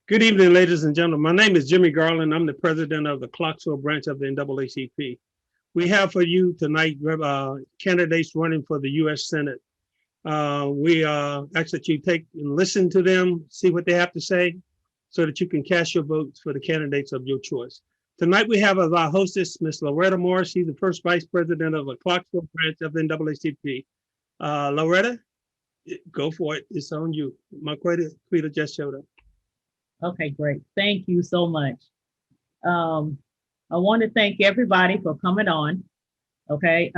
Good evening, ladies and gentlemen. My name is Jimmy Garland. I'm the president of the Clarksville branch of the NAACP. We have for you tonight candidates running for the U.S. Senate. We ask that you take and listen to them, see what they have to say, so that you can cast your votes for the candidates of your choice. Tonight we have as our hostess, Ms. Loretta Morris. She's the first vice president of the Clarksville branch of the NAACP. Loretta, go for it. It's on you. Marquita just showed up. Okay, great. Thank you so much. I want to thank everybody for coming on. Okay.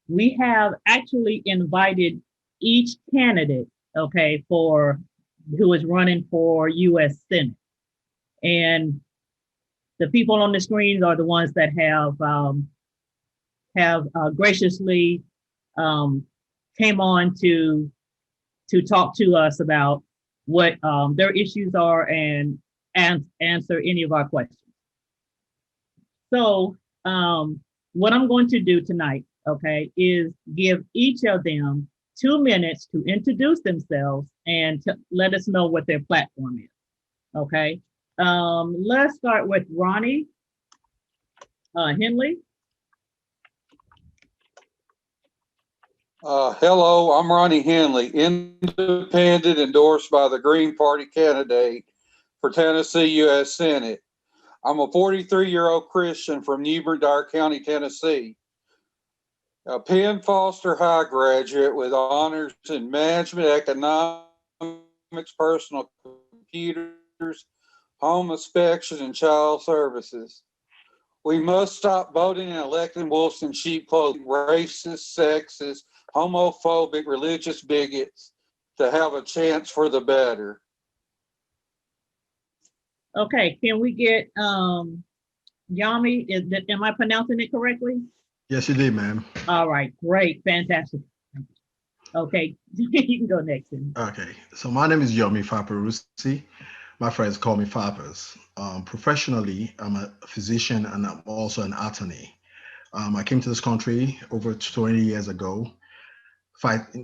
We have actually invited each candidate, okay, who is running for U.S. Senate. And the people on the screens are the ones that have graciously came on to talk to us about what their issues are and answer any of our questions. So what I'm going to do tonight, okay, is give each of them 2 minutes to introduce themselves and to let us know what their platform is, okay? Let's start with Ronnie Henley. Hello, I'm Ronnie Henley, independent endorsed by the Green Party candidate for Tennessee U.S. Senate. I'm a 43-year-old Christian from Newbern, Dyer County, Tennessee. A Penn Foster High graduate with honors in management, economics, personal computers, home inspection, and child services. We must stop voting and electing wolves in sheep clothing, racist, sexist, homophobic, religious bigots to have a chance for the better. Okay, can we get Yami? Am I pronouncing it correctly? Yes, you did, ma'am. All right, great, fantastic. Okay, you can go next. Okay, so my name is Yomi Faparusi. My friends call me Fapas. Professionally, I'm a physician and I'm also an attorney. I came to this country over 20 years ago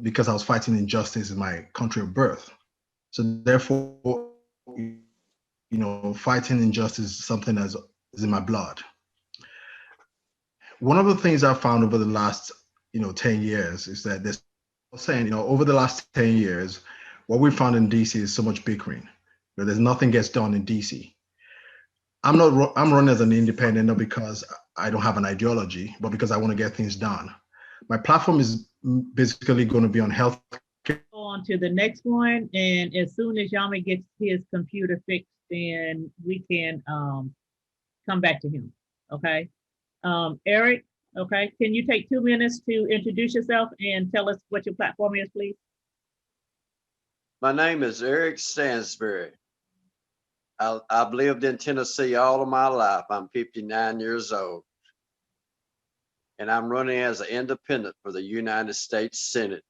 because I was fighting injustice in my country of birth. So therefore, fighting injustice is something that is in my blood. One of the things I found over the last, 10 years is that over the last 10 years, what we found in DC is so much bickering. There's nothing gets done in DC. I'm running as an independent, not because I don't have an ideology, but because I want to get things done. My platform is basically going to be on health. Go on to the next one, and as soon as Yami gets his computer fixed, then we can come back to him. Okay, Eric. Okay, can you take 2 minutes to introduce yourself and tell us what your platform is, please? My name is Eric Stansberry. I've lived in Tennessee all of my life. I'm 59 years old. And I'm running as an independent for the United States Senate,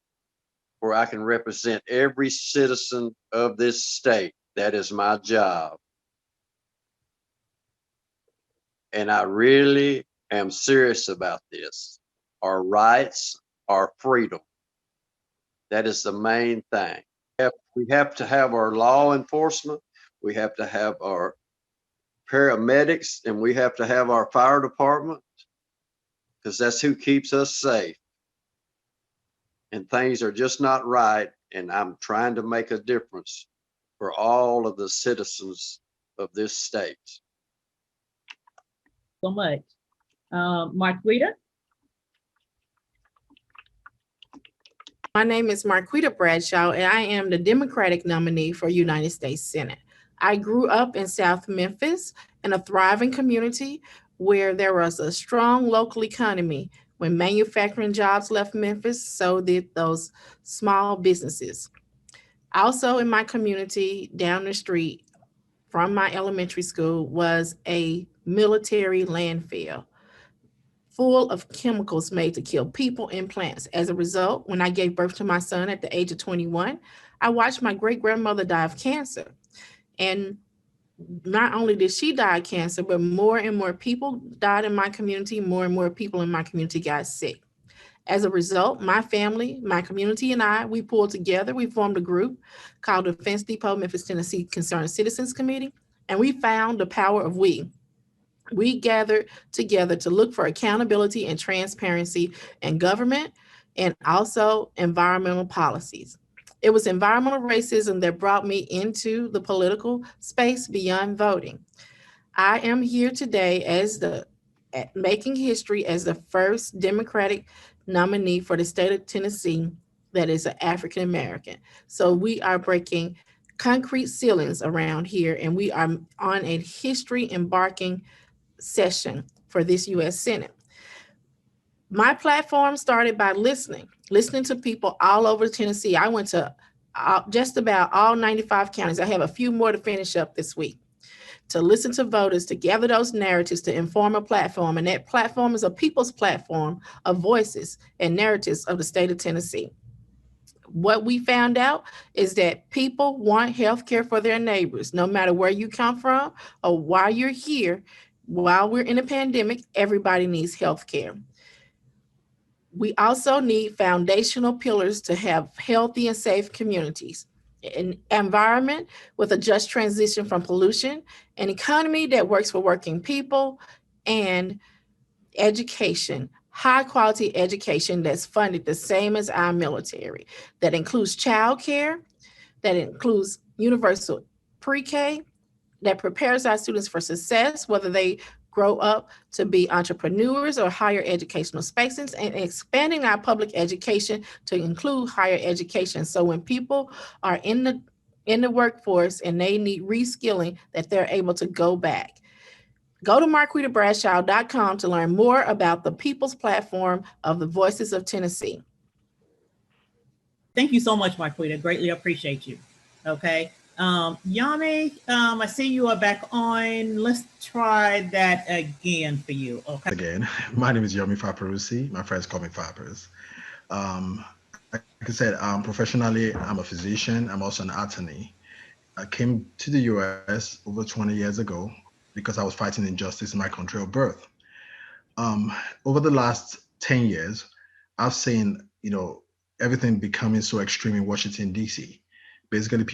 where I can represent every citizen of this state. That is my job. And I really am serious about this. Our rights, our freedom. That is the main thing. We have to have our law enforcement. We have to have our paramedics, and we have to have our fire department, because that's who keeps us safe. And things are just not right, and I'm trying to make a difference for all of the citizens of this state. So much. Marquita? My name is Marquita Bradshaw, and I am the Democratic nominee for United States Senate. I grew up in South Memphis in a thriving community where there was a strong local economy. When manufacturing jobs left Memphis, so did those small businesses. Also in my community down the street from my elementary school was a military landfill full of chemicals made to kill people and plants. As a result, when I gave birth to my son at the age of 21, I watched my great-grandmother die of cancer. And not only did she die of cancer, but more and more people died in my community, more and more people in my community got sick. As a result, my family, my community, and we pulled together. We formed a group called the Defense Depot Memphis, Tennessee Concerned Citizens Committee, and we found the power of we. We gathered together to look for accountability and transparency in government and also environmental policies. It was environmental racism that brought me into the political space beyond voting. I am here today making history as the first Democratic nominee for the state of Tennessee that is an African American. So we are breaking concrete ceilings around here, and we are on a history embarking session for this U.S. Senate. My platform started by listening to people all over Tennessee. I went to just about all 95 counties. I have a few more to finish up this week, to listen to voters, to gather those narratives, to inform a platform. And that platform is a people's platform of voices and narratives of the state of Tennessee. What we found out is that people want health care for their neighbors, no matter where you come from or why you're here. While we're in a pandemic, everybody needs health care. We also need foundational pillars to have healthy and safe communities, an environment with a just transition from pollution, an economy that works for working people, and education, high quality education that's funded the same as our military, that includes childcare, that includes universal pre-K, that prepares our students for success, whether they grow up to be entrepreneurs or higher educational spaces, and expanding our public education to include higher education. So when people are in the workforce and they need reskilling, that they're able to go back. Go to marquitabradshaw.com to learn more about the People's Platform of the Voices of Tennessee. Thank you so much, Marquita. Greatly appreciate you. Okay. Yami, I see you are back on. Let's try that again for you. Okay. Again, my name is Yomi Faparusi. My friends call me Fappers. Like I said, professionally, I'm a physician. I'm also an attorney. I came to the US over 20 years ago because I was fighting injustice in my country of birth. Over the last 10 years, I've seen, everything becoming so extreme in Washington, D.C. Basically, the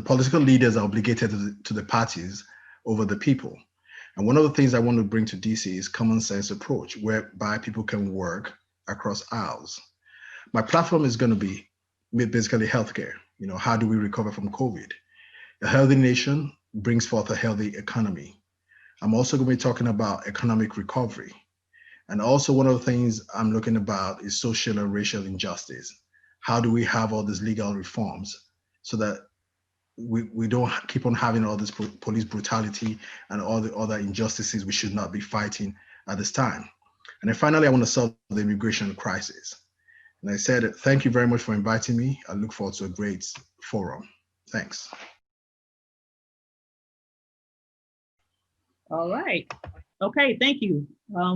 political leaders are obligated to the parties over the people. And one of the things I want to bring to DC is common sense approach, whereby people can work across aisles. My platform is going to be basically healthcare. How do we recover from COVID? A healthy nation brings forth a healthy economy. I'm also going to be talking about economic recovery. And also one of the things I'm looking about is social and racial injustice. How do we have all these legal reforms so that we don't keep on having all this police brutality and all the other injustices we should not be fighting at this time. And then finally, I want to solve the immigration crisis. And I said, thank you very much for inviting me. I look forward to a great forum. Thanks. All right. Okay, thank you.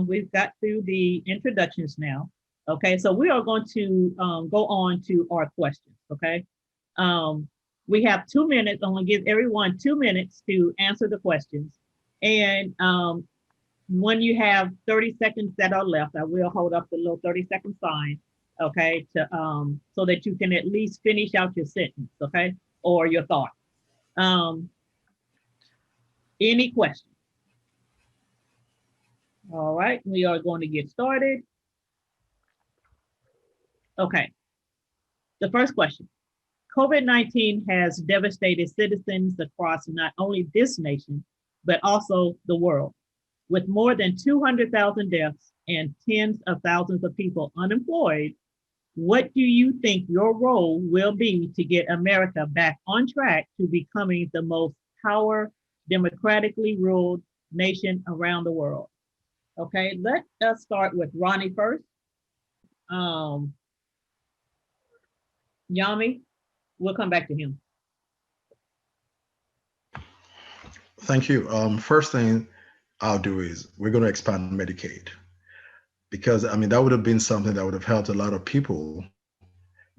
We've got through the introductions now. Okay, so we are going to go on to our questions, okay? We have 2 minutes. I'm gonna give everyone 2 minutes to answer the questions. And when you have 30 seconds that are left, I will hold up the little 30-second sign, okay, so that you can at least finish out your sentence, okay, or your thought. Any questions? All right, we are going to get started. Okay, the first question. COVID-19 has devastated citizens across not only this nation, but also the world. With more than 200,000 deaths and tens of thousands of people unemployed, what do you think your role will be to get America back on track to becoming the most democratically ruled nation around the world? Okay, let us start with Ronnie first. Yami, we'll come back to him. Thank you. First thing I'll do is we're going to expand Medicaid, because that would have been something that would have helped a lot of people,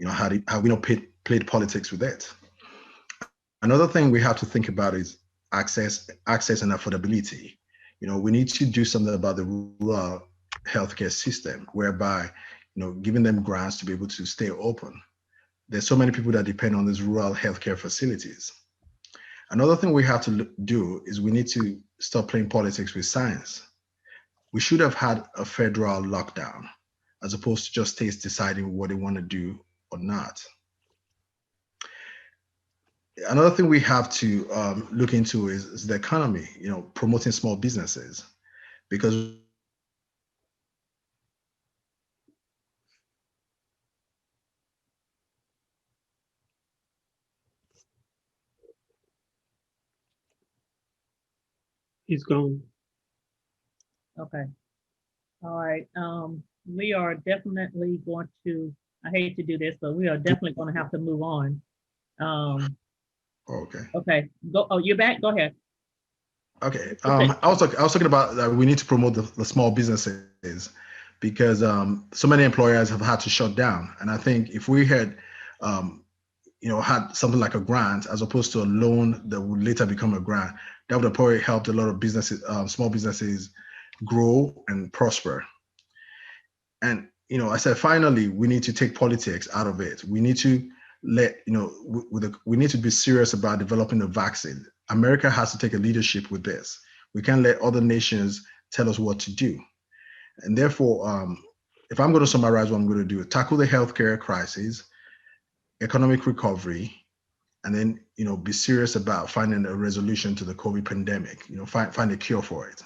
had we not played politics with it. Another thing we have to think about is access and affordability. We need to do something about the rural healthcare system, whereby, giving them grants to be able to stay open. There's so many people that depend on these rural healthcare facilities. Another thing we have to do is we need to stop playing politics with science. We should have had a federal lockdown as opposed to just states deciding what they want to do or not. Another thing we have to look into is the economy, promoting small businesses, because He's gone. Okay. All right. We are definitely going to, I hate to do this, but we are definitely going to have to move on. okay. Okay. Go. Oh, you're back. Go ahead. Okay. I was talking about that we need to promote the small businesses, because so many employers have had to shut down. And I think if we had, had something like a grant as opposed to a loan that would later become a grant, that would have probably helped a lot of businesses, small businesses, grow and prosper. And I said, finally, we need to take politics out of it. We need to we need to be serious about developing a vaccine. America has to take a leadership with this. We can't let other nations tell us what to do. And therefore, if I'm going to summarize what I'm going to do, tackle the healthcare crisis, economic recovery, and then be serious about finding a resolution to the COVID pandemic. Find a cure for it.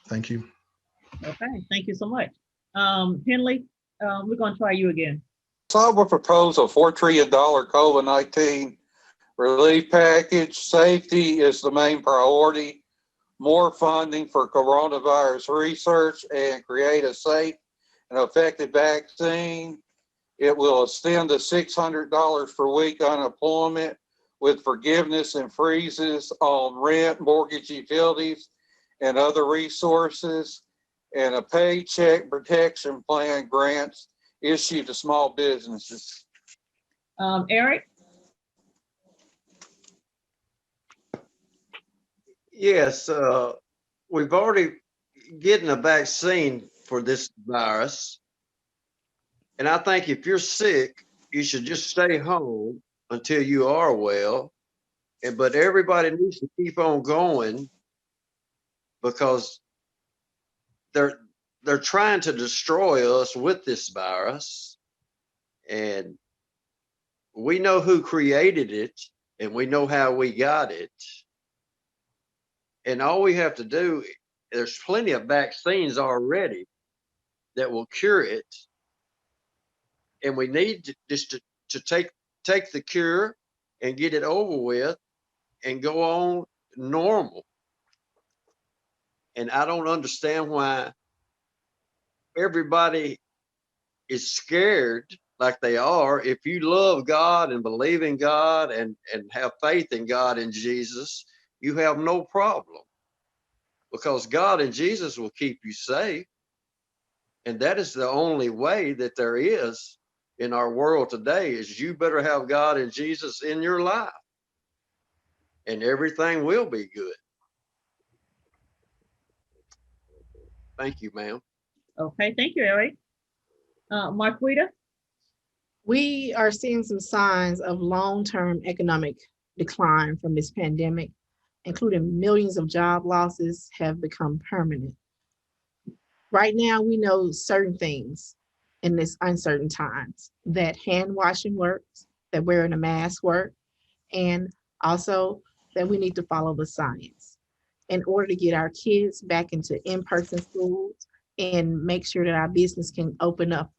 Thank you. Okay. Thank you so much. Henley, we're going to try you again. So I would propose a $4 trillion COVID-19 relief package. Safety is the main priority. More funding for coronavirus research and create a safe and effective vaccine. It will extend the $600 per week unemployment with forgiveness and freezes on rent, mortgage, utilities, and other resources, and a paycheck protection plan grants issued to small businesses. Eric? Yes, we've already getting a vaccine for this virus. And I think if you're sick, you should just stay home until you are well. But everybody needs to keep on going, because they're trying to destroy us with this virus. And we know who created it, and we know how we got it. And all we have to do, there's plenty of vaccines already that will cure it. And we need to take the cure and get it over with and go on normal. And I don't understand why everybody is scared like they are. If you love God and believe in God and have faith in God and Jesus, you have no problem, because God and Jesus will keep you safe. And that is the only way that there is in our world today, is you better have God and Jesus in your life, and everything will be good. Thank you, ma'am. Okay, thank you, Eric. Marquita? We are seeing some signs of long-term economic decline from this pandemic, including millions of job losses have become permanent. Right now, we know certain things in this uncertain times, that hand washing works, that wearing a mask works, and also that we need to follow the science in order to get our kids back into in-person schools and make sure that our business can open up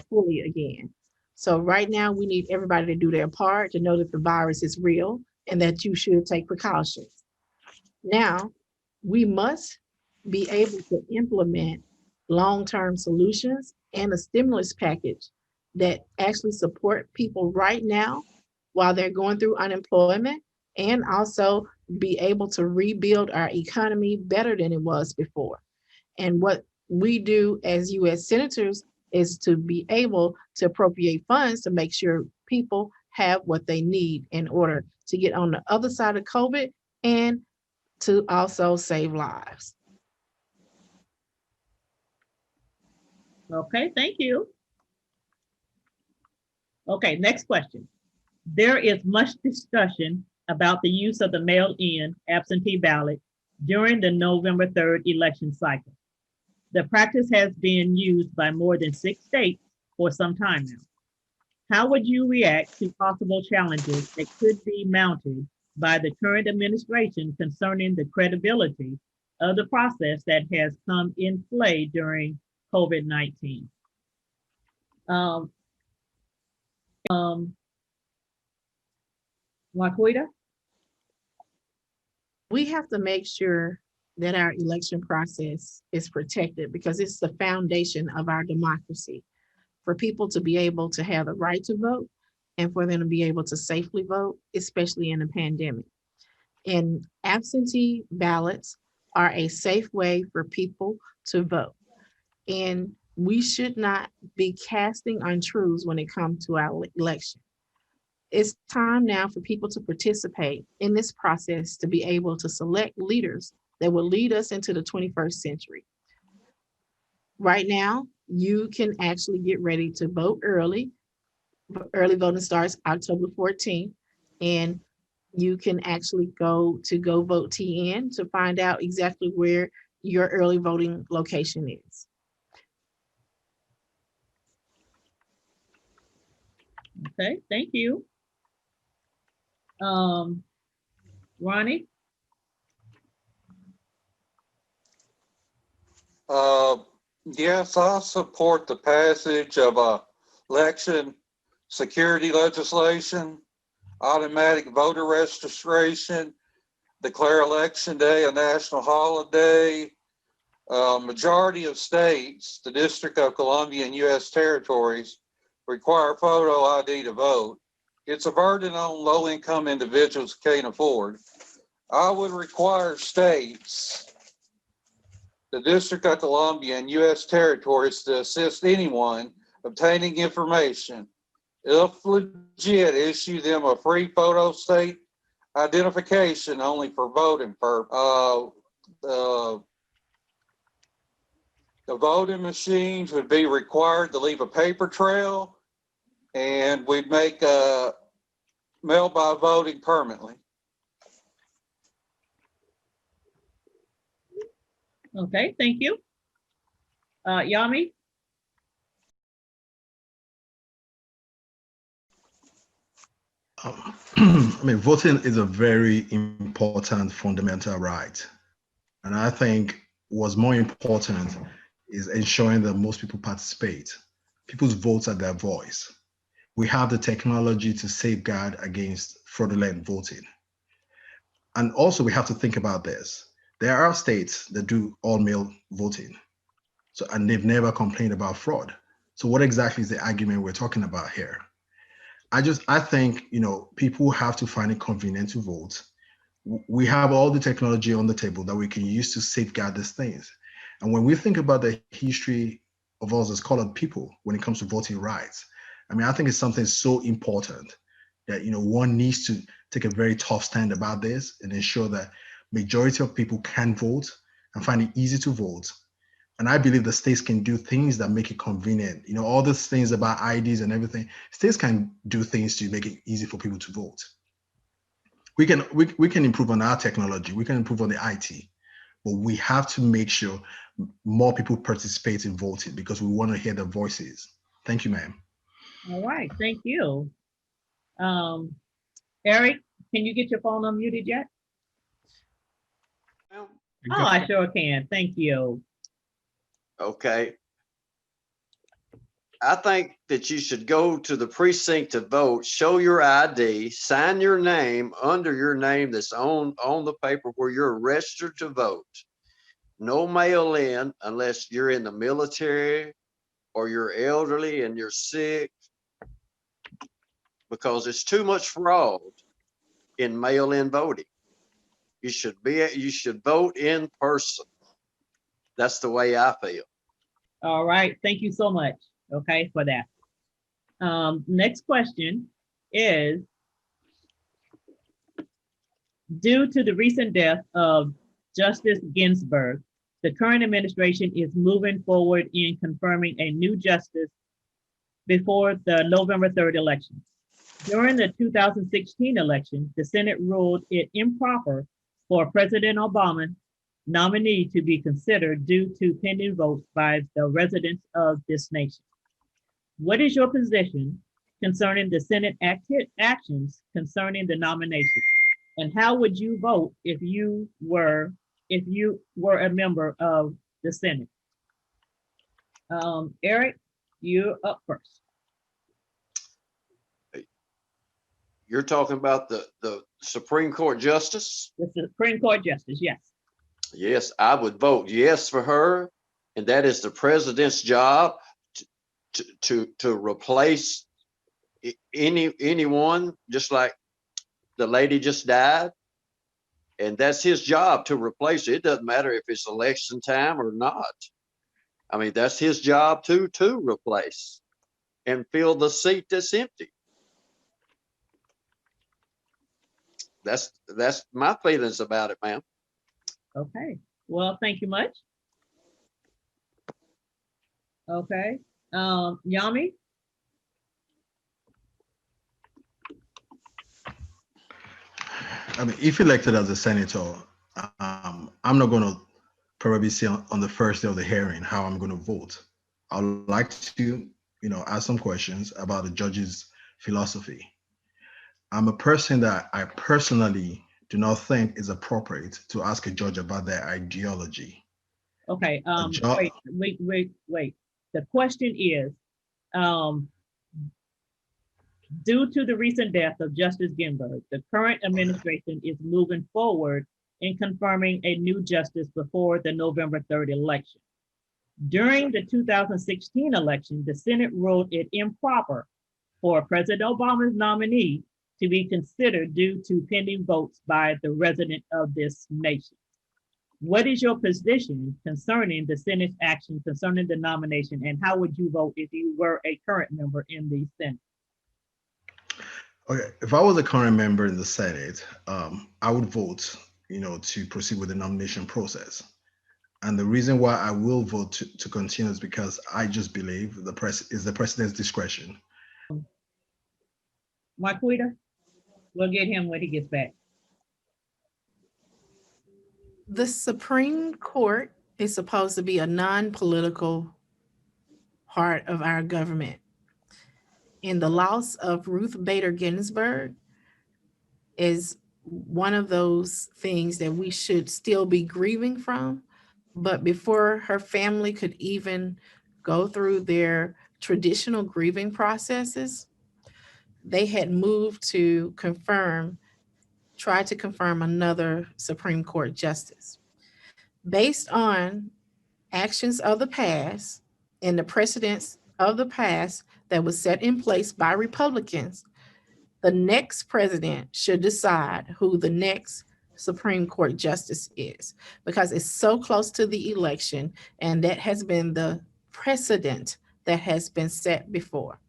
fully again. So right now, we need everybody to do their part to know that the virus is real and that you should take precautions. Now, we must be able to implement long-term solutions and a stimulus package that actually support people right now while they're going through unemployment, and also be able to rebuild our economy better than it was before. And what we do as US senators is to be able to appropriate funds to make sure people have what they need in order to get on the other side of COVID and to also save lives. Okay, thank you. Okay, next question. There is much discussion about the use of the mail-in absentee ballot during the November 3rd election cycle. The practice has been used by more than 6 states for some time now. How would you react to possible challenges that could be mounted by the current administration concerning the credibility of the process that has come in play during COVID-19? Um, Marquita? We have to make sure that our election process is protected because it's the foundation of our democracy. For people to be able to have the right to vote and for them to be able to safely vote, especially in a pandemic. And absentee ballots are a safe way for people to vote. And we should not be casting untruths when it comes to our election. It's time now for people to participate in this process to be able to select leaders that will lead us into the 21st century. Right now, you can actually get ready to vote early. Early voting starts October 14th, and you can actually go to Go Vote TN to find out exactly where your early voting location is. Okay, thank you. Ronnie? Yes, I support the passage of election security legislation, automatic voter registration, declare election day a national holiday. Majority of states, the District of Columbia and U.S. territories require photo ID to vote. It's a burden on low-income individuals who can't afford. I would require states, the District of Columbia and U.S. territories to assist anyone obtaining information. If legit, issue them a free photo state identification only for voting purposes. The voting machines would be required to leave a paper trail, and we'd make mail by voting permanently. Okay, thank you. Yami? I mean, voting is a very important fundamental right. And I think what's more important is ensuring that most people participate. People's votes are their voice. We have the technology to safeguard against fraudulent voting. And also we have to think about this. There are states that do all mail voting. So, and they've never complained about fraud. So what exactly is the argument we're talking about here? I think, people have to find it convenient to vote. We have all the technology on the table that we can use to safeguard these things. And when we think about the history of us as colored people, when it comes to voting rights, I mean, I think it's something so important that, one needs to take a very tough stand about this and ensure that majority of people can vote and find it easy to vote. And I believe the states can do things that make it convenient. All these things about IDs and everything, states can do things to make it easy for people to vote. We can improve on our technology. We can improve on the IT, but we have to make sure more people participate in voting because we want to hear their voices. Thank you, ma'am. All right, thank you. Eric, can you get your phone unmuted yet? Oh, I sure can. Thank you. Okay. I think that you should go to the precinct to vote, show your ID, sign your name under your name that's on the paper where you're registered to vote. No mail in unless you're in the military or you're elderly and you're sick, because it's too much fraud in mail-in voting. You should vote in person. That's the way I feel. All right, thank you so much, okay, for that. Next question is, due to the recent death of Justice Ginsburg, The current administration is moving forward in confirming a new justice before the November 3rd election. During the 2016 election, the Senate ruled it improper for President Obama nominee to be considered due to pending votes by the residents of this nation. What is your position concerning the Senate actions concerning the nomination? And how would you vote if you were a member of the Senate? Eric, you're up first. You're talking about the Supreme Court Justice? The Supreme Court Justice, yes. Yes, I would vote yes for her. And that is the president's job to replace anyone, just like the lady just died. And that's his job to replace it. It doesn't matter if it's election time or not. I mean, that's his job to replace and fill the seat that's empty. That's my feelings about it, ma'am. Okay, well, thank you much. Okay, Yami? I mean, if elected as a senator, I'm not going to probably say on the first day of the hearing how I'm going to vote. I'd like to, ask some questions about the judge's philosophy. I'm a person that I personally do not think is appropriate to ask a judge about their ideology. Okay, wait. The question is, due to the recent death of Justice Ginsburg, the current administration is moving forward in confirming a new justice before the November 3rd election. During the 2016 election, the Senate ruled it improper for President Obama's nominee to be considered due to pending votes by the resident of this nation. What is your position concerning the Senate's action concerning the nomination, and how would you vote if you were a current member in the Senate? Okay, if I was a current member in the Senate, I would vote, to proceed with the nomination process. And the reason why I will vote to continue is because I just believe the president's discretion. Marquita, we'll get him when he gets back. The Supreme Court is supposed to be a non-political part of our government. And the loss of Ruth Bader Ginsburg is one of those things that we should still be grieving from. But before her family could even go through their traditional grieving processes, they had moved to try to confirm another Supreme Court justice. Based on actions of the past and the precedents of the past that was set in place by Republicans, the next president should decide who the next Supreme Court justice is, because it's so close to the election, and that has been the precedent that has been set before.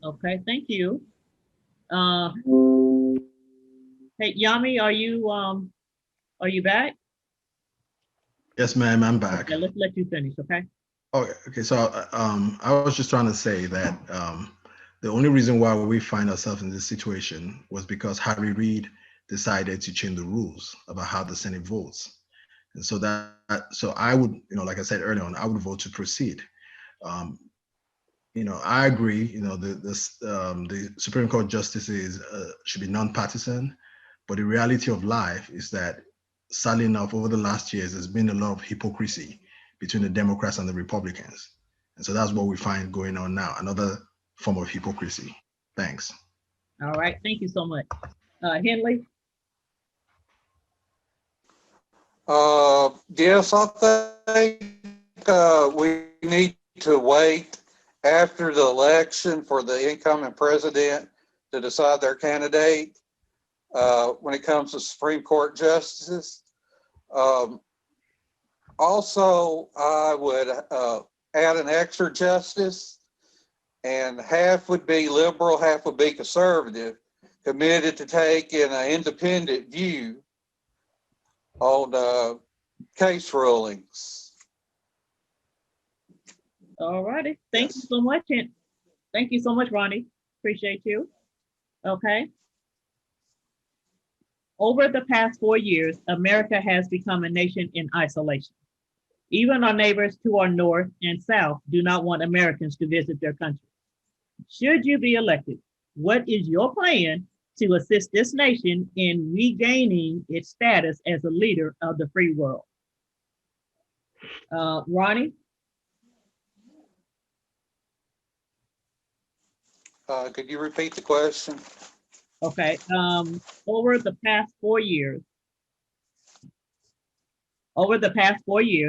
Okay, thank you. Hey, Yami, are you back? Yes, ma'am, I'm back. Okay, let's let you finish, okay? Okay. So I was just trying to say that the only reason why we find ourselves in this situation was because Harry Reid decided to change the rules about how the Senate votes. And so so I would, like I said earlier on, I would vote to proceed. I agree, the Supreme Court justices should be nonpartisan, but the reality of life is that, sadly enough, over the last years, there's been a lot of hypocrisy between the Democrats and the Republicans. And so that's what we find going on now, another form of hypocrisy. Thanks. All right, thank you so much. Henley? Yes, I think we need to wait after the election for the incoming president to decide their candidate when it comes to Supreme Court justices. Also, I would add an extra justice, and half would be liberal, half would be conservative, committed to taking an independent view on case rulings. All righty. Thank you so much. And thank you so much, Ronnie. Appreciate you. Okay. Over the past 4 years, America has become a nation in isolation. Even our neighbors to our north and south do not want Americans to visit their country. Should you be elected, what is your plan to assist this nation in regaining its status as a leader of the free world? Ronnie? Could you repeat the question? Okay. Over the past 4 years,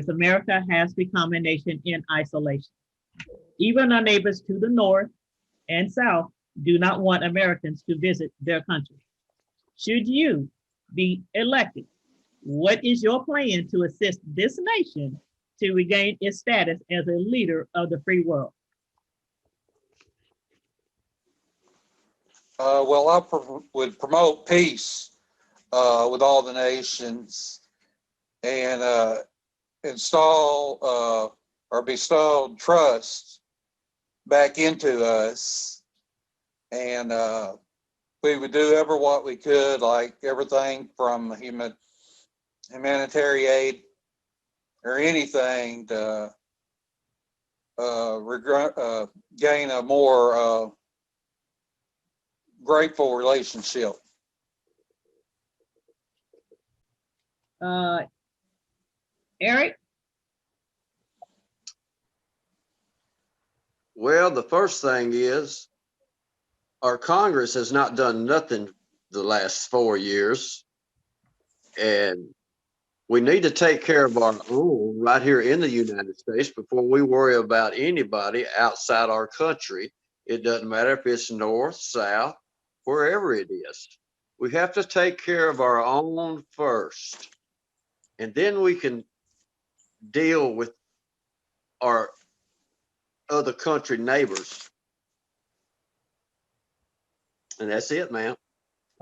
America has become a nation in isolation. Even our neighbors to the north and south do not want Americans to visit their country. Should you be elected, what is your plan to assist this nation to regain its status as a leader of the free world? Well, I would promote peace with all the nations and install or bestow trust back into us. And we would do ever what we could, like everything from humanitarian aid or anything to gain a more grateful relationship. Eric? Well, the first thing is our Congress has not done nothing the last 4 years. And we need to take care of our own right here in the United States before we worry about anybody outside our country. It doesn't matter if it's north, south, wherever it is. We have to take care of our own first. And then we can deal with our other country neighbors. And that's it, ma'am.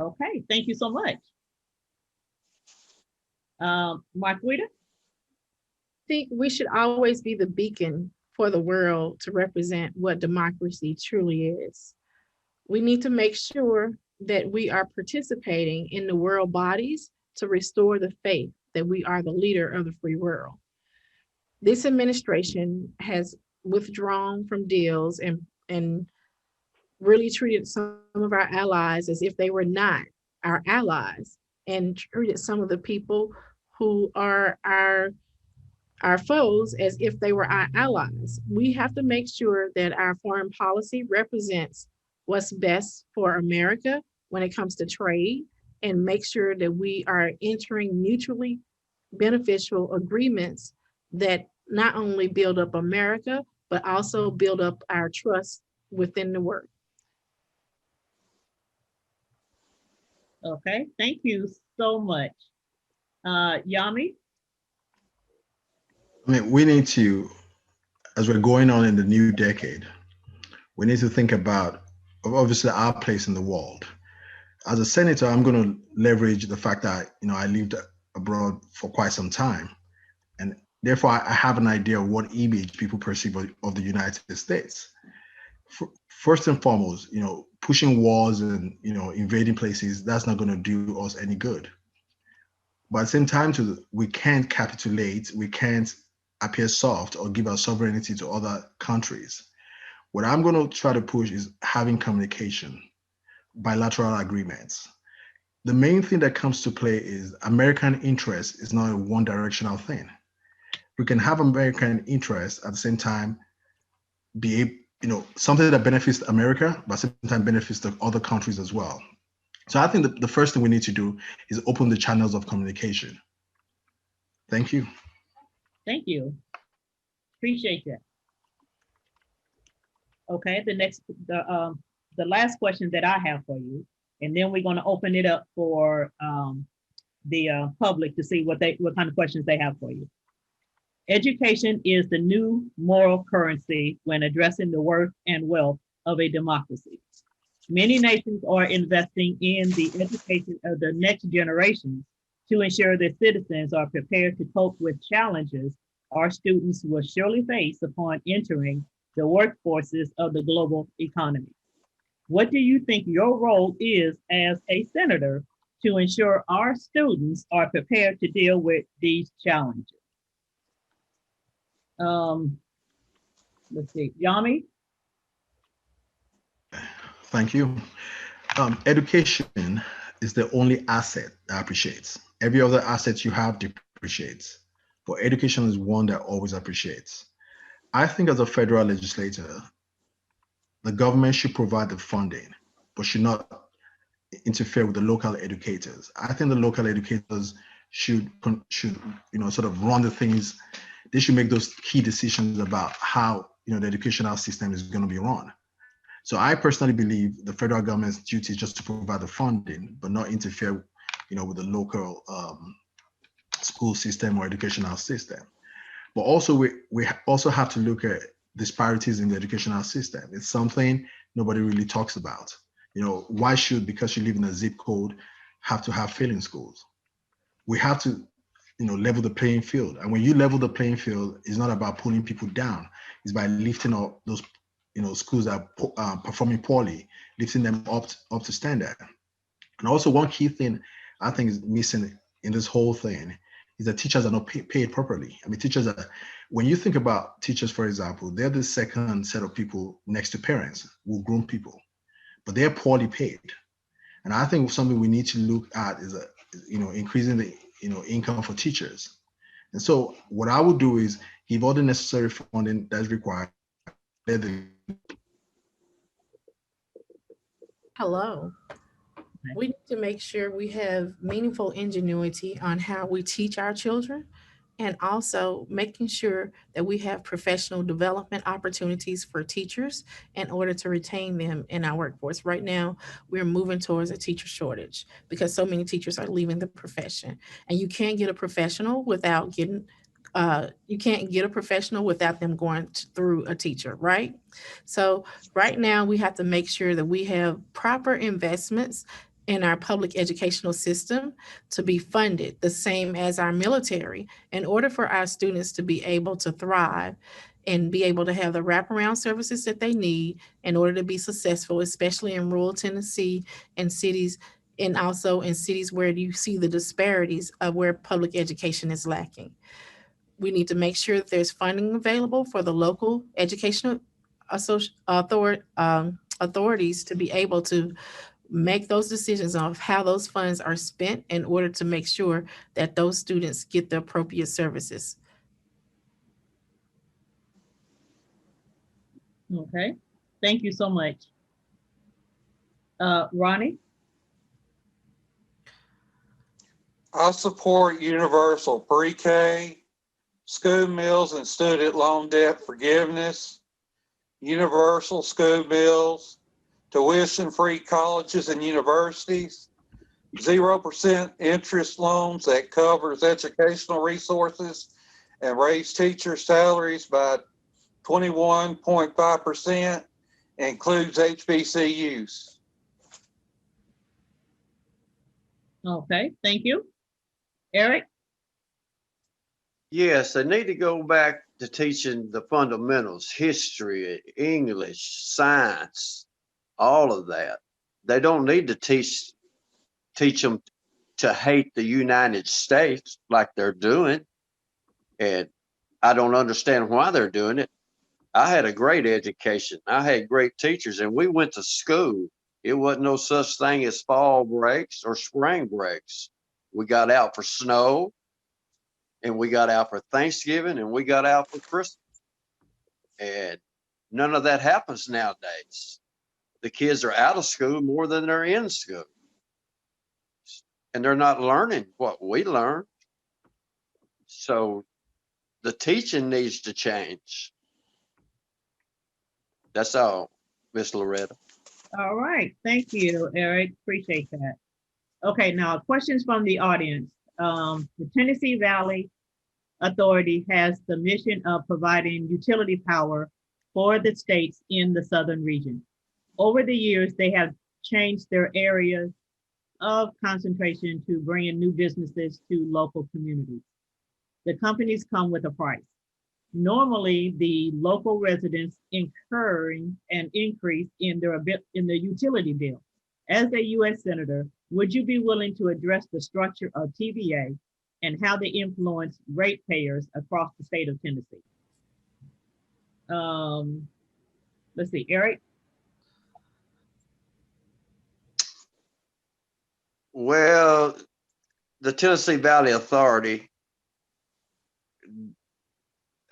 Okay, thank you so much. Marquita? I think we should always be the beacon for the world to represent what democracy truly is. We need to make sure that we are participating in the world bodies to restore the faith that we are the leader of the free world. This administration has withdrawn from deals and really treated some of our allies as if they were not our allies, and treated some of the people who are our foes as if they were our allies. We have to make sure that our foreign policy represents what's best for America when it comes to trade, and make sure that we are entering mutually beneficial agreements that not only build up America, but also build up our trust within the world. Okay, thank you so much. Yami? I mean, we need to, as we're going on in the new decade, we need to think about obviously our place in the world. As a senator, I'm going to leverage the fact that I lived abroad for quite some time, and therefore I have an idea of what image people perceive of the United States. First and foremost, pushing wars and invading places, that's not going to do us any good. But at the same time, we can't capitulate, we can't appear soft or give our sovereignty to other countries. What I'm going to try to push is having communication, bilateral agreements. The main thing that comes to play is American interest is not a one-directional thing. We can have American interest at the same time be something that benefits America, but at the same time benefits the other countries as well. So I think the first thing we need to do is open the channels of communication. Thank you. Thank you. Appreciate that. Okay, the last question that I have for you, and then we're going to open it up for the public to see what kind of questions they have for you. Education is the new moral currency when addressing the worth and wealth of a democracy. Many nations are investing in the education of the next generation to ensure that citizens are prepared to cope with challenges our students will surely face upon entering the workforces of the global economy. What do you think your role is as a senator to ensure our students are prepared to deal with these challenges? Let's see, Yami? Thank you. Education is the only asset that appreciates. Every other asset you have depreciates, but education is one that always appreciates. I think as a federal legislator, the government should provide the funding, but should not interfere with the local educators. I think the local educators should sort of run the things. They should make those key decisions about how the educational system is going to be run. So I personally believe the federal government's duty is just to provide the funding, but not interfere, with the local school system or educational system. But also we also have to look at disparities in the educational system. It's something nobody really talks about. Why should, because you live in a zip code, have to have failing schools? We have to, level the playing field. And when you level the playing field, it's not about pulling people down. It's by lifting up those, schools that are performing poorly, lifting them up to standard. And also one key thing I think is missing in this whole thing is that teachers are not paid properly. I mean, teachers are, when you think about teachers, for example, they're the second set of people next to parents who groom people, but they're poorly paid. And I think something we need to look at is, increasing the, income for teachers. And so what I would do is give all the necessary funding that's required. Hello. We need to make sure we have meaningful ingenuity on how we teach our children, and also making sure that we have professional development opportunities for teachers in order to retain them in our workforce. Right now, we're moving towards a teacher shortage because so many teachers are leaving the profession, and you can't get a professional without getting you can't get a professional without them going through a teacher, right? So right now we have to make sure that we have proper investments in our public educational system to be funded the same as our military in order for our students to be able to thrive and be able to have the wraparound services that they need in order to be successful, especially in rural Tennessee and cities, and also in cities where you see the disparities of where public education is lacking. We need to make sure that there's funding available for the local educational authorities to be able to make those decisions of how those funds are spent in order to make sure that those students get the appropriate services. Okay, thank you so much. Ronnie? I support universal pre-K, school meals and student loan debt forgiveness, universal school meals, tuition-free colleges and universities, 0% interest loans that covers educational resources and raise teacher salaries by 21.5%, includes HBCUs. Okay, thank you. Eric? Yes, they need to go back to teaching the fundamentals, history, English, science, all of that. They don't need to teach them to hate the United States like they're doing. And I don't understand why they're doing it. I had a great education. I had great teachers, and we went to school. It wasn't no such thing as fall breaks or spring breaks. We got out for snow, and we got out for Thanksgiving, and we got out for Christmas. And none of that happens nowadays. The kids are out of school more than they're in school. And they're not learning what we learned. So the teaching needs to change. That's all, Miss Loretta. All right, thank you, Eric, appreciate that. Okay, now questions from the audience. The Tennessee Valley Authority has the mission of providing utility power for the states in the southern region. Over the years, they have changed their areas of concentration to bring in new businesses to local communities. The companies come with a price. Normally, the local residents incurring an increase in their utility bill. As a U.S. Senator, would you be willing to address the structure of TVA and how they influence ratepayers across the state of Tennessee? Let's see, Eric. Well, the Tennessee Valley Authority,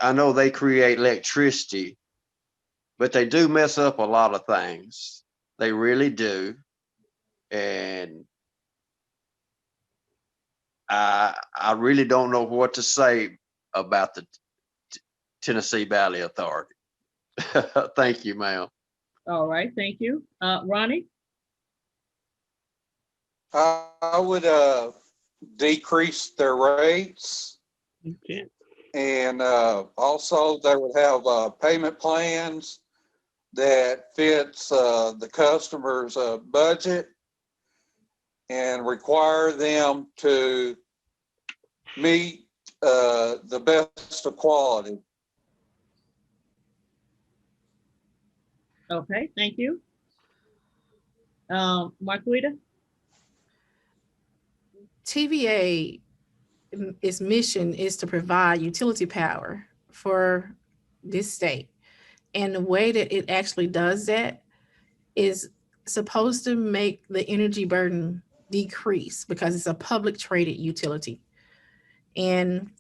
I know they create electricity, but they do mess up a lot of things. They really do. And I really don't know what to say about the Tennessee Valley Authority. Thank you, ma'am. All right, thank you. Ronnie? I would decrease their rates, Okay. and also they would have payment plans that fits the customer's budget, and require them to meet the best of quality. Okay, thank you. Marquita? TVA, its mission is to provide utility power for this state. And the way that it actually does that is supposed to make the energy burden decrease because it's a public traded utility. And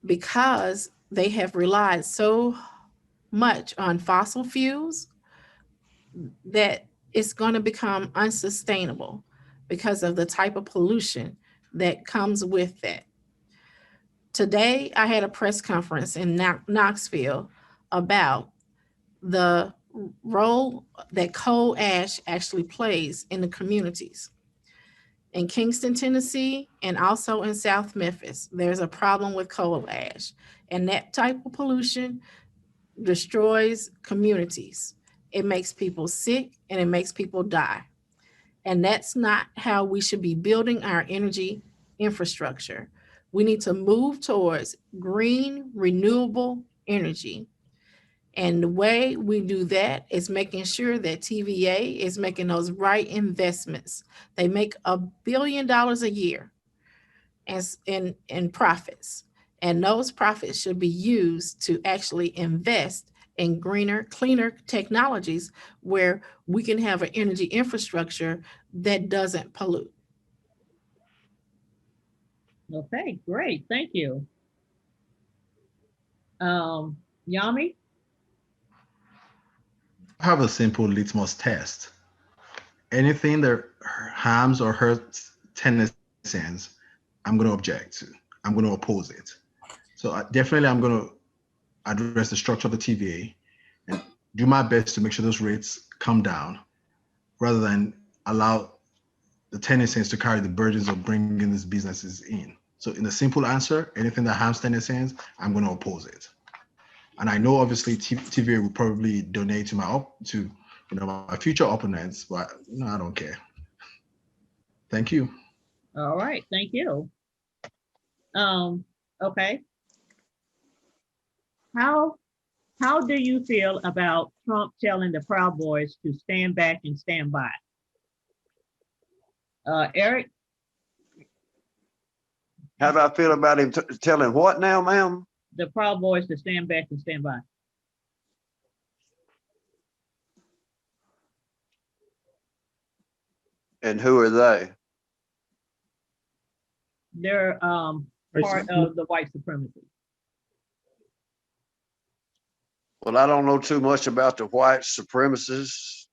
because they have relied so much on fossil fuels, that it's going to become unsustainable because of the type of pollution that comes with that. Today, I had a press conference in Knoxville about the role that coal ash actually plays in the communities. In Kingston, Tennessee, and also in South Memphis, there's a problem with coal ash. And that type of pollution destroys communities. It makes people sick and it makes people die. And that's not how we should be building our energy infrastructure. We need to move towards green, renewable energy. And the way we do that is making sure that TVA is making those right investments. They make $1 billion a year in profits. And those profits should be used to actually invest in greener, cleaner technologies where we can have an energy infrastructure that doesn't pollute. Okay, great, thank you. Yami? I have a simple litmus test. Anything that harms or hurts Tennesseans, I'm going to object to. I'm going to oppose it. So definitely, I'm going to address the structure of the TVA and do my best to make sure those rates come down, rather than allow the Tennesseans to carry the burdens of bringing these businesses in. So in a simple answer, anything that harms Tennesseans, I'm going to oppose it. And I know obviously TVA will probably donate to my future opponents, but I don't care. Thank you. All right, thank you. Okay. How do you feel about Trump telling the Proud Boys to stand back and stand by? Eric? How do I feel about him telling what now, ma'am? The Proud Boys to stand back and stand by. And who are they? They're part of the white supremacy. Well, I don't know too much about the white supremacists,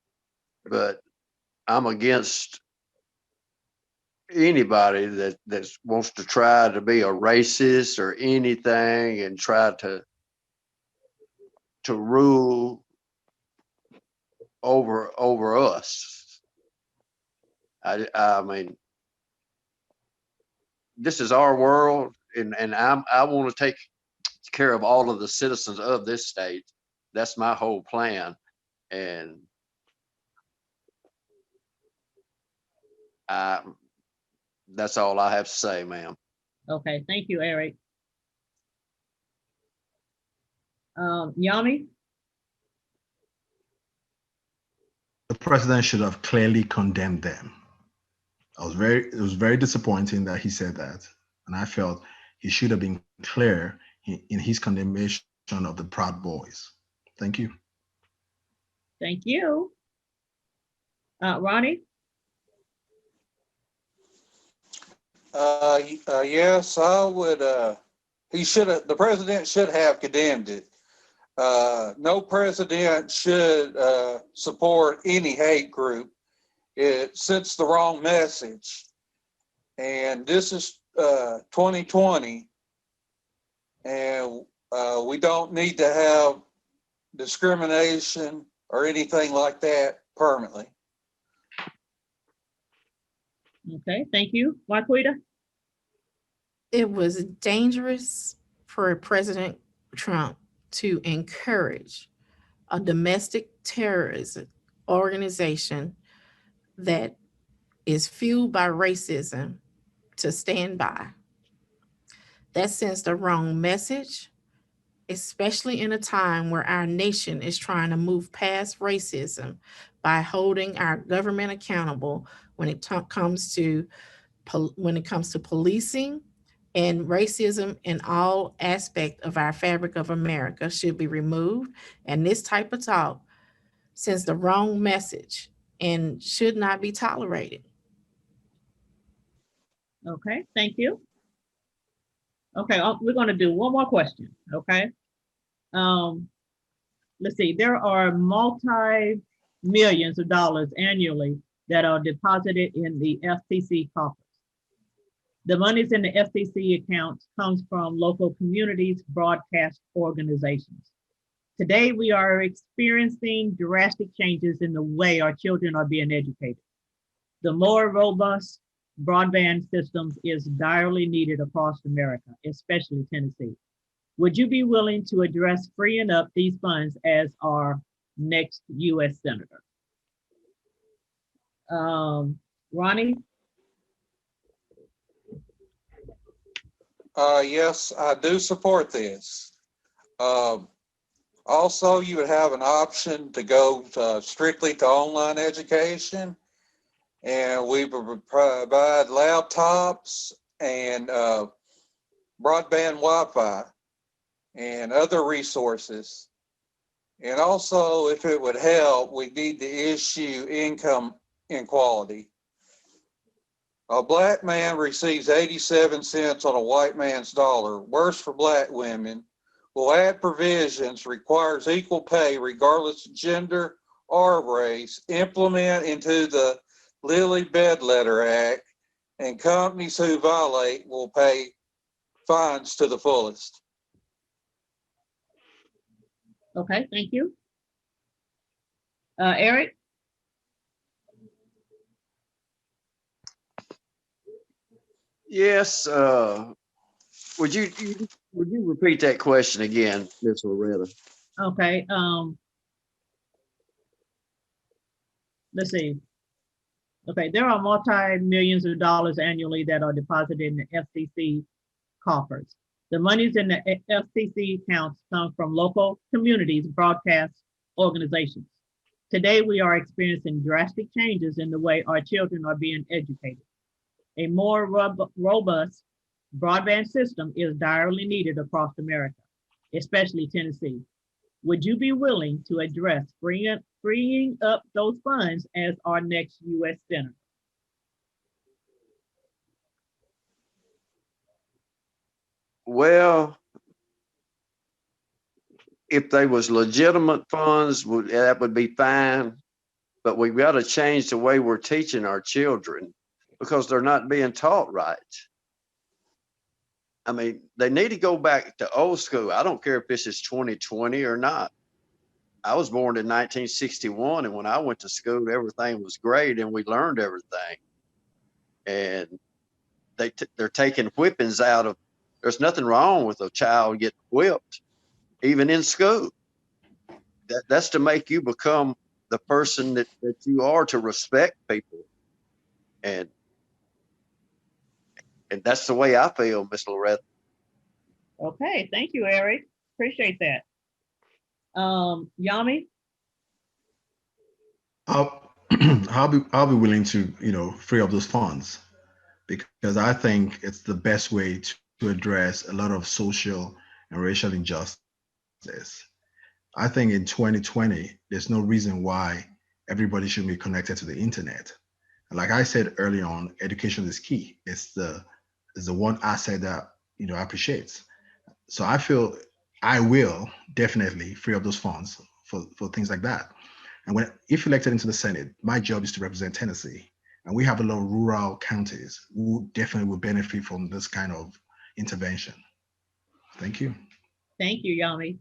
but I'm against anybody that wants to try to be a racist or anything and try to rule over us. I mean, this is our world, and I want to take care of all of the citizens of this state. That's my whole plan. And That's all I have to say, ma'am. Okay, thank you, Eric. Yami? The president should have clearly condemned them. It was very disappointing that he said that. And I felt he should have been clear in his condemnation of the Proud Boys. Thank you. Thank you. Ronnie? Yes, I would, the president should have condemned it. No president should support any hate group. It sends the wrong message. And this is 2020, and we don't need to have discrimination or anything like that permanently. Okay, thank you. Marquita? It was dangerous for President Trump to encourage a domestic terrorism organization that is fueled by racism to stand by. That sends the wrong message, especially in a time where our nation is trying to move past racism by holding our government accountable when it comes to policing, and racism in all aspects of our fabric of America should be removed. And this type of talk sends the wrong message and should not be tolerated. Okay, thank you. Okay, we're going to do one more question. Okay. Let's see. There are multi-millions of dollars annually that are deposited in the FCC coffers. The monies in the FCC accounts comes from local communities, broadcast organizations. Today, we are experiencing drastic changes in the way our children are being educated. The more robust broadband systems is direly needed across America, especially Tennessee. Would you be willing to address freeing up these funds as our next U.S. Senator? Ronnie? Yes, I do support this. Also, you would have an option to go strictly to online education, and we would provide laptops and broadband Wi-Fi and other resources. And also, if it would help, we need to issue income inequality. A black man receives 87 cents on a white man's dollar. Worse for black women. Will add provisions, requires equal pay regardless of gender or race, implement into the Lilly Bedletter Act, and companies who violate will pay fines to the fullest. Okay, thank you. Eric? Yes. Would you repeat that question again, Ms. Loretta? Okay. Let's see. Okay, there are multi-millions of dollars annually that are deposited in the FCC coffers. The monies in the FCC accounts come from local communities, broadcast organizations. Today, we are experiencing drastic changes in the way our children are being educated. A more robust broadband system is direly needed across America, especially Tennessee. Would you be willing to address freeing up those funds as our next U.S. Senator? Well, if they was legitimate funds, that would be fine. But we've got to change the way we're teaching our children because they're not being taught right. I mean, they need to go back to old school. I don't care if this is 2020 or not. I was born in 1961, and when I went to school, everything was great, and we learned everything. And they're taking whippings out of. There's nothing wrong with a child getting whipped, even in school. That's to make you become the person that you are, to respect people. And that's the way I feel, Miss Loretta. Okay, thank you, Eric. Appreciate that. Yami? I'll I'll be willing to, free up those funds because I think it's the best way to address a lot of social and racial injustice. I think in 2020, there's no reason why everybody should be connected to the internet. And like I said early on, education is key. It's the one asset that I appreciate. So I feel I will definitely free up those funds for things like that. And if elected into the Senate, my job is to represent Tennessee. And we have a lot of rural counties who definitely will benefit from this kind of intervention. Thank you. Thank you, Yami.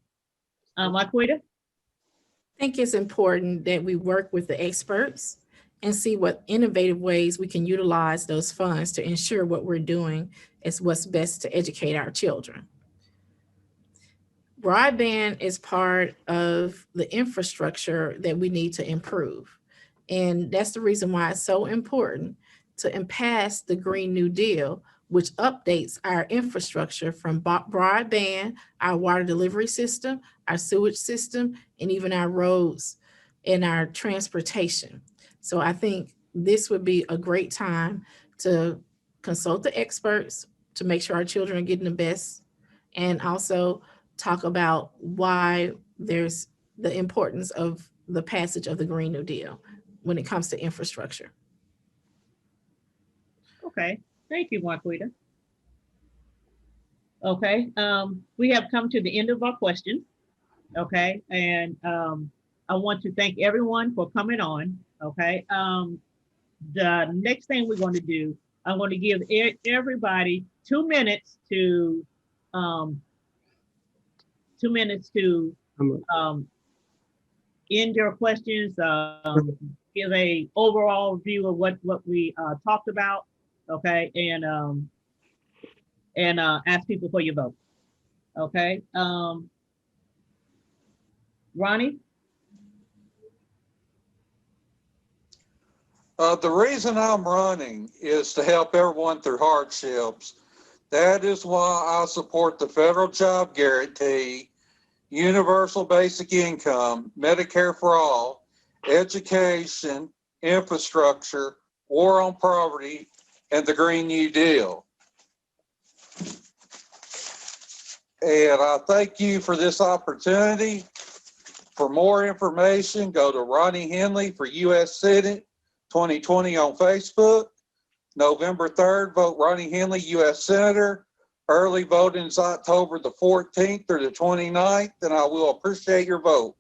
Marquita? I think it's important that we work with the experts and see what innovative ways we can utilize those funds to ensure what we're doing is what's best to educate our children. Broadband is part of the infrastructure that we need to improve. And that's the reason why it's so important to pass the Green New Deal, which updates our infrastructure from broadband, our water delivery system, our sewage system, and even our roads and our transportation. So I think this would be a great time to consult the experts to make sure our children are getting the best, and also talk about why there's the importance of the passage of the Green New Deal when it comes to infrastructure. Okay, thank you, Marquita. Okay, we have come to the end of our questions. Okay, and I want to thank everyone for coming on. Okay, the next thing we're going to do, I'm going to give everybody 2 minutes to 2 minutes to end your questions, give a overall view of what we talked about, okay, and ask people for your vote. Okay, Ronnie? The reason I'm running is to help everyone through hardships. That is why I support the federal job guarantee, universal basic income, Medicare for all, education, infrastructure, war on poverty, and the Green New Deal. And I thank you for this opportunity. For more information, go to Ronnie Henley for U.S. Senate 2020 on Facebook. November 3rd, vote Ronnie Henley, U.S. Senator. Early voting is October the 14th through the 29th, and I will appreciate your vote.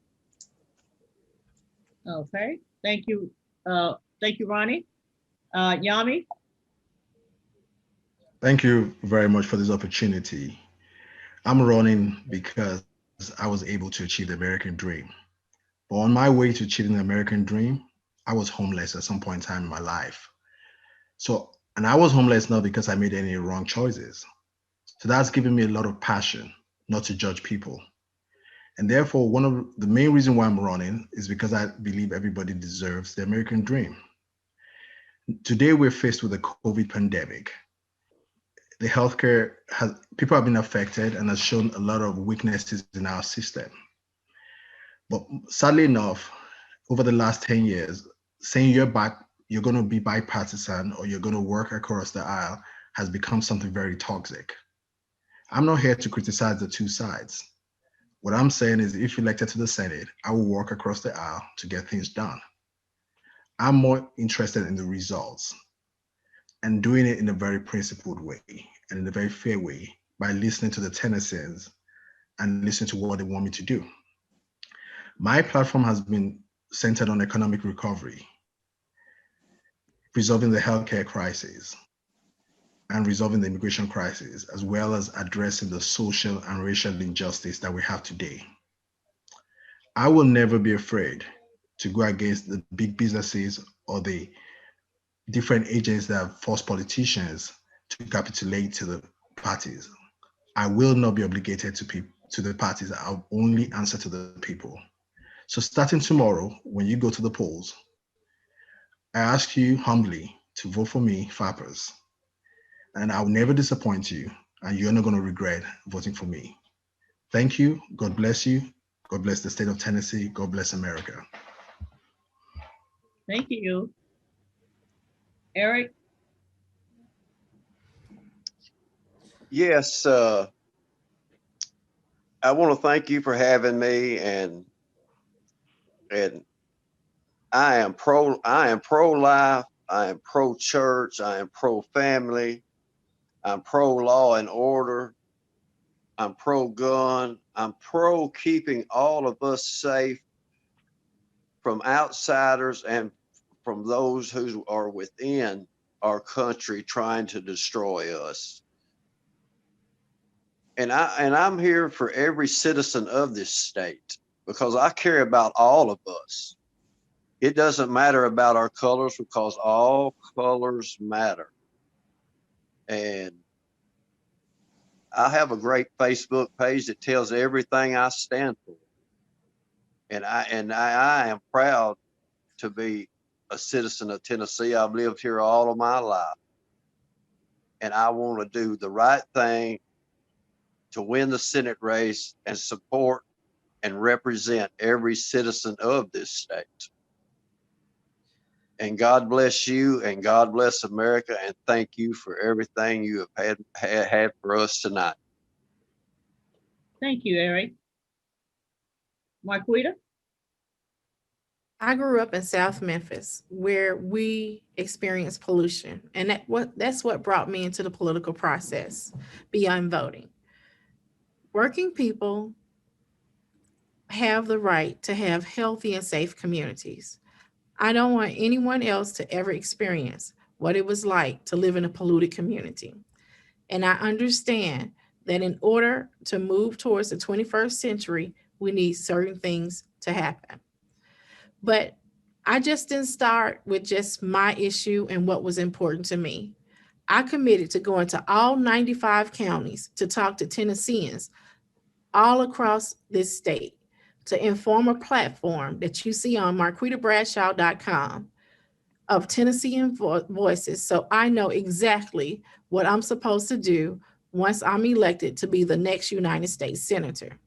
Okay, thank you. Thank you, Ronnie. Yami? Thank you very much for this opportunity. I'm running because I was able to achieve the American dream. But on my way to achieving the American dream, I was homeless at some point in time in my life. And I was homeless not because I made any wrong choices. So that's given me a lot of passion not to judge people. And therefore, one of the main reasons why I'm running is because I believe everybody deserves the American dream. Today, we're faced with a COVID pandemic. The healthcare people have been affected and has shown a lot of weaknesses in our system. But sadly enough, over the last 10 years, saying you're going to be bipartisan or you're going to work across the aisle has become something very toxic. I'm not here to criticize the two sides. What I'm saying is if elected to the Senate, I will work across the aisle to get things done. I'm more interested in the results and doing it in a very principled way and in a very fair way by listening to the Tennesseans and listening to what they want me to do. My platform has been centered on economic recovery, resolving the healthcare crisis, and resolving the immigration crisis, as well as addressing the social and racial injustice that we have today. I will never be afraid to go against the big businesses or the different agents that force politicians to capitulate to the parties. I will not be obligated to the parties. I'll only answer to the people. So starting tomorrow, when you go to the polls, I ask you humbly to vote for me, FAPers. And I will never disappoint you, and you're not going to regret voting for me. Thank you. God bless you. God bless the state of Tennessee. God bless America. Thank you. Eric? Yes, I want to thank you for having me, and I am pro-life, I am pro-church, I am pro-family, I'm pro-law and order, I'm pro-gun, I'm pro keeping all of us safe from outsiders and from those who are within our country trying to destroy us. And I'm here for every citizen of this state because I care about all of us. It doesn't matter about our colors because all colors matter. And I have a great Facebook page that tells everything I stand for. And I am proud to be a citizen of Tennessee. I've lived here all of my life. And I want to do the right thing to win the Senate race and support and represent every citizen of this state. And God bless you, and God bless America, and thank you for everything you have had for us tonight. Thank you, Eric. Marquita? I grew up in South Memphis where we experienced pollution, and that's what brought me into the political process beyond voting. Working people have the right to have healthy and safe communities. I don't want anyone else to ever experience what it was like to live in a polluted community. And I understand that in order to move towards the 21st century, we need certain things to happen. But I just didn't start with just my issue and what was important to me. I committed to going to all 95 counties to talk to Tennesseans all across this state to inform a platform that you see on marquitabradshaw.com of Tennessean voices, so I know exactly what I'm supposed to do once I'm elected to be the next United States Senator.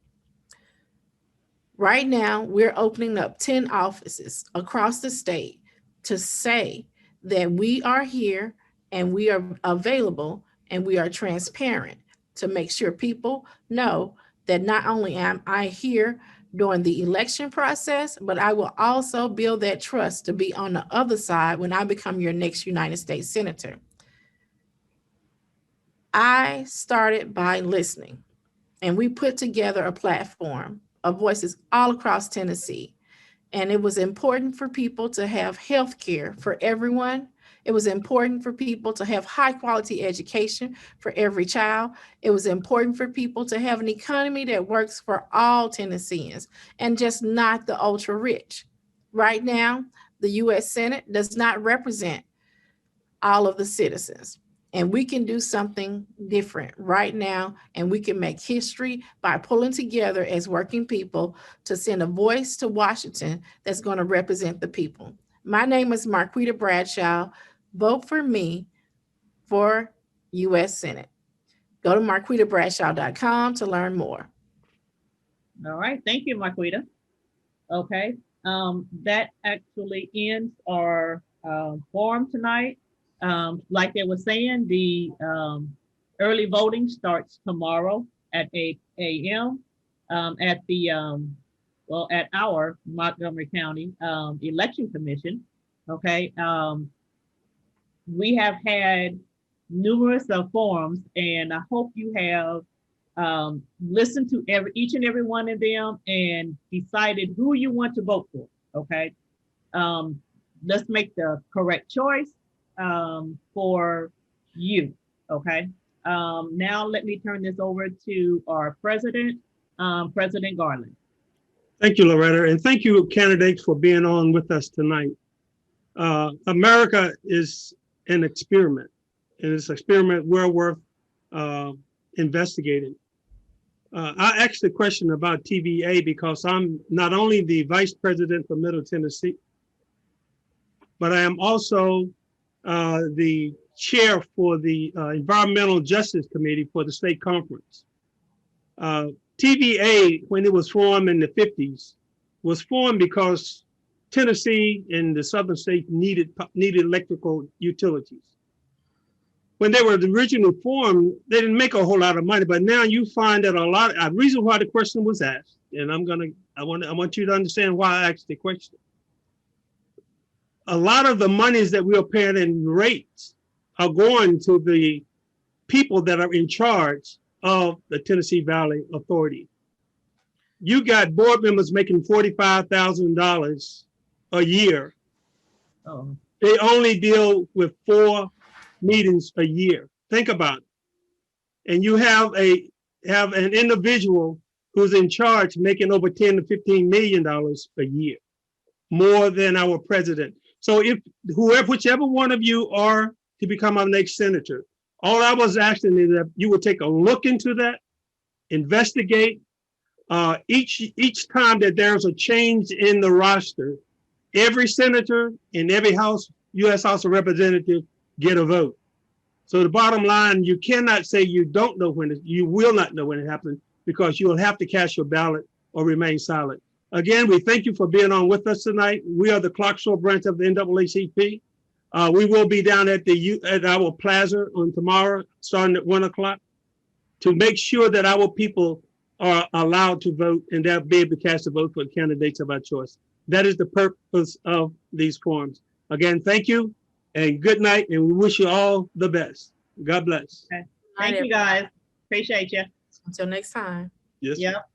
Right now, we're opening up 10 offices across the state to say that we are here and we are available and we are transparent to make sure people know that not only am I here during the election process, but I will also build that trust to be on the other side when I become your next United States Senator. I started by listening, and we put together a platform of voices all across Tennessee. And it was important for people to have health care for everyone. It was important for people to have high quality education for every child. It was important for people to have an economy that works for all Tennesseans and just not the ultra rich. Right now, the US Senate does not represent all of the citizens. And we can do something different right now, and we can make history by pulling together as working people to send a voice to Washington that's going to represent the people. My name is Marquita Bradshaw. Vote for me for U.S. Senate. Go to marquitabradshaw.com to learn more. All right, thank you, Marquita. Okay, that actually ends our forum tonight. Like they were saying, the early voting starts tomorrow at 8 a.m. At the at our Montgomery County Election Commission. Okay, we have had numerous forums, and I hope you have listened to each and every one of them and decided who you want to vote for. Okay, let's make the correct choice for you. Okay. Now let me turn this over to our president, President Garland. Thank you, Loretta, and thank you, candidates, for being on with us tonight. America is an experiment, and it's an experiment well worth investigating. I asked the question about TVA because I'm not only the vice president for Middle Tennessee, but I am also the chair for the Environmental Justice Committee for the state conference. TVA, when it was formed in the 50s, was formed because Tennessee and the southern states needed electrical utilities. When they were originally formed, they didn't make a whole lot of money, but now you find that a reason why the question was asked, and I want you to understand why I asked the question. A lot of the monies that we are paying in rates are going to the people that are in charge of the Tennessee Valley Authority. You got board members making $45,000 a year. Oh, They only deal with 4 meetings a year. Think about it. And you have an individual who's in charge making over $10 to $15 million a year, more than our president. So if whichever one of you are to become our next senator, all I was asking is that you would take a look into that, investigate. Each time that there's a change in the roster, every senator in every U.S. House of Representatives get a vote. So the bottom line, you cannot say you don't know you will not know when it happens, because you will have to cast your ballot or remain silent. Again, we thank you for being on with us tonight. We are the Clarksville branch of the NAACP. We will be down at our plaza on tomorrow, starting at 1 o'clock, to make sure that our people are allowed to vote and they'll be able to cast a vote for the candidates of our choice. That is the purpose of these forums. Again, thank you and good night, and we wish you all the best. God bless. okay. Thank you, guys. Appreciate you. Until next time. Yes. Yep.